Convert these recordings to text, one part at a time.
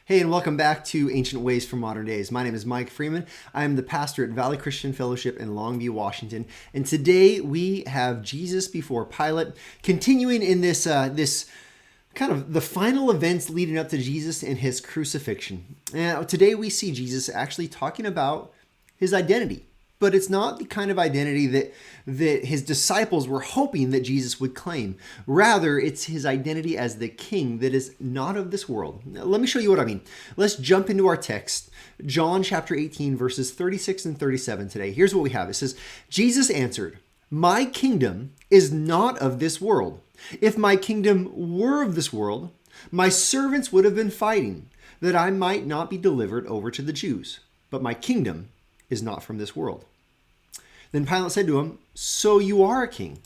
Hey, and welcome back to Ancient Ways from Modern Days. My name is Mike Freeman. I am the pastor at Valley Christian Fellowship in Longview, Washington. And today we have Jesus before Pilate, continuing in this kind of the final events leading up to Jesus and his crucifixion. And today we see Jesus actually talking about his identity. But it's not the kind of identity that his disciples were hoping that Jesus would claim. Rather, it's his identity as the king that is not of this world. Now, let me show you what I mean. Let's jump into our text. John chapter 18, verses 36 and 37 today. Here's what we have. It says, Jesus answered, "My kingdom is not of this world. If my kingdom were of this world, my servants would have been fighting, that I might not be delivered over to the Jews. But my kingdom is not from this world." Then Pilate said to him, "So you are a king?"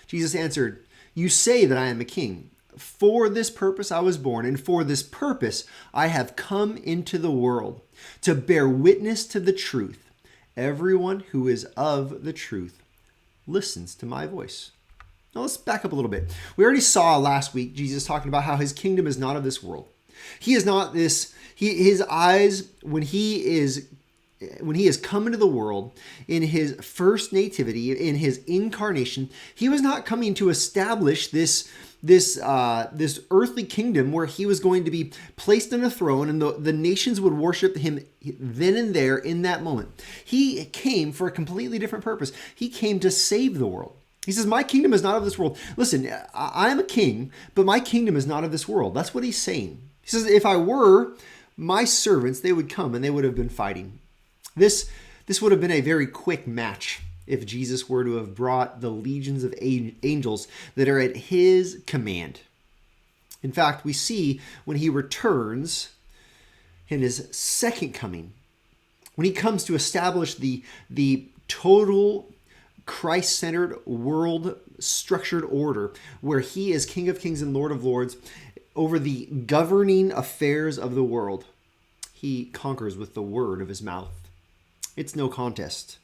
Jesus answered, "You say that I am a king. For this purpose I was born, and for this purpose I have come into the world, to bear witness to the truth. Everyone who is of the truth listens to my voice." Now let's back up a little bit. We already saw last week Jesus talking about how his kingdom is not of this world. He is not this, his eyes, when he has come into the world in his first nativity, in his incarnation, he was not coming to establish this earthly kingdom where he was going to be placed on a throne and the nations would worship him then and there in that moment. He came for a completely different purpose. He came to save the world. He says, "My kingdom is not of this world." Listen, I am a king, but my kingdom is not of this world. That's what he's saying. He says, if I were, my servants, they would come and they would have been fighting. This would have been a very quick match if Jesus were to have brought the legions of angels that are at his command. In fact, we see when he returns in his second coming, when he comes to establish the total Christ-centered world structured order where he is King of Kings and Lord of Lords over the governing affairs of the world, he conquers with the word of his mouth. It's no contest.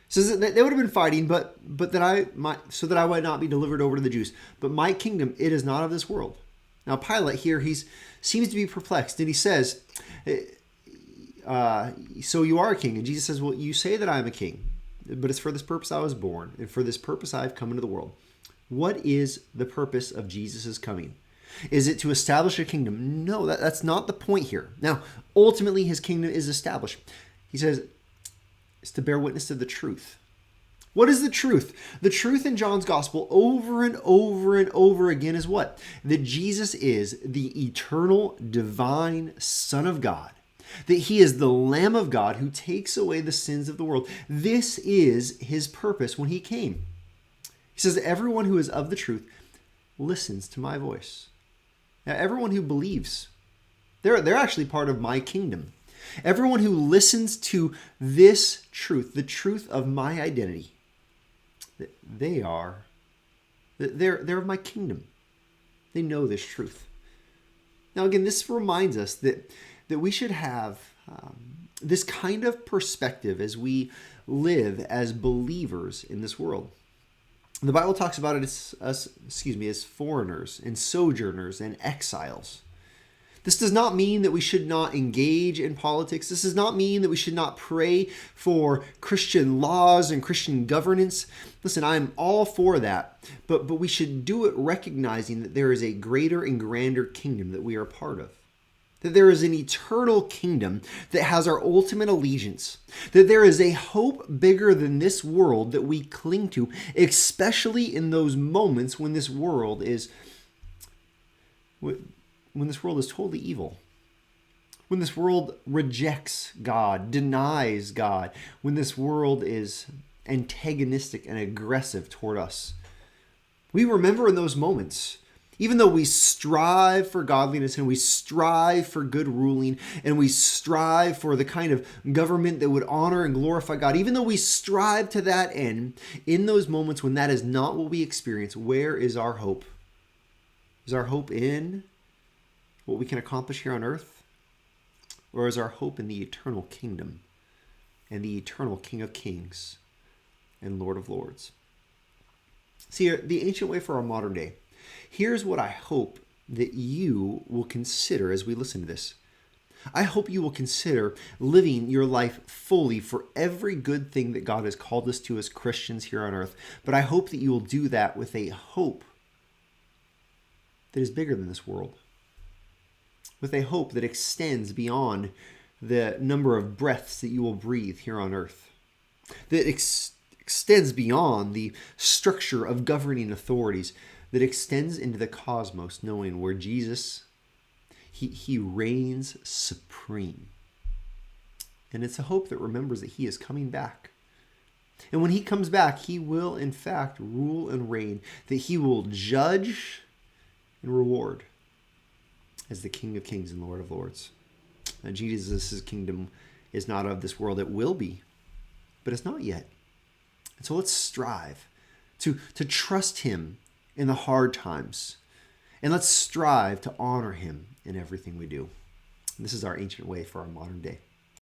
It says that they would have been fighting, but that I might not be delivered over to the Jews. But my kingdom, it is not of this world. Now Pilate here, he seems to be perplexed, and he says, "So you are a king?" And Jesus says, "Well, you say that I am a king, but it's for this purpose I was born, and for this purpose I have come into the world." What is the purpose of Jesus' coming? Is it to establish a kingdom? No, that's not the point here. Now, ultimately, his kingdom is established. He says, is to bear witness to the truth. What is the truth? The truth in John's gospel over and over and over again is what? That Jesus is the eternal divine Son of God. That he is the Lamb of God who takes away the sins of the world. This is his purpose when he came. He says, everyone who is of the truth listens to my voice. Now, everyone who believes, they're actually part of my kingdom. Everyone who listens to this truth, the truth of my identity, they're of my kingdom. They know this truth. Now, again, this reminds us that we should have this kind of perspective as we live as believers in this world. The Bible talks about it as foreigners and sojourners and exiles. This does not mean that we should not engage in politics. This does not mean that we should not pray for Christian laws and Christian governance. Listen, I'm all for that, but we should do it recognizing that there is a greater and grander kingdom that we are a part of. That there is an eternal kingdom that has our ultimate allegiance. That there is a hope bigger than this world that we cling to, especially in those moments when this world is totally evil. When this world rejects God, denies God. When this world is antagonistic and aggressive toward us. We remember in those moments, even though we strive for godliness and we strive for good ruling and we strive for the kind of government that would honor and glorify God, even though we strive to that end, in those moments when that is not what we experience, where is our hope? Is our hope in what we can accomplish here on earth? Or is our hope in the eternal kingdom and the eternal King of Kings and Lord of Lords? See, the ancient way for our modern day. Here's what I hope that you will consider as we listen to this. I hope you will consider living your life fully for every good thing that God has called us to as Christians here on earth. But I hope that you will do that with a hope that is bigger than this world, with a hope that extends beyond the number of breaths that you will breathe here on earth, that extends beyond the structure of governing authorities, that extends into the cosmos, knowing where Jesus, he reigns supreme. And it's a hope that remembers that he is coming back. And when he comes back, he will in fact rule and reign, that he will judge and reward as the King of Kings and Lord of Lords. Now, Jesus' kingdom is not of this world. It will be, but it's not yet. And so let's strive to trust him in the hard times. And let's strive to honor him in everything we do. And this is our ancient way for our modern day.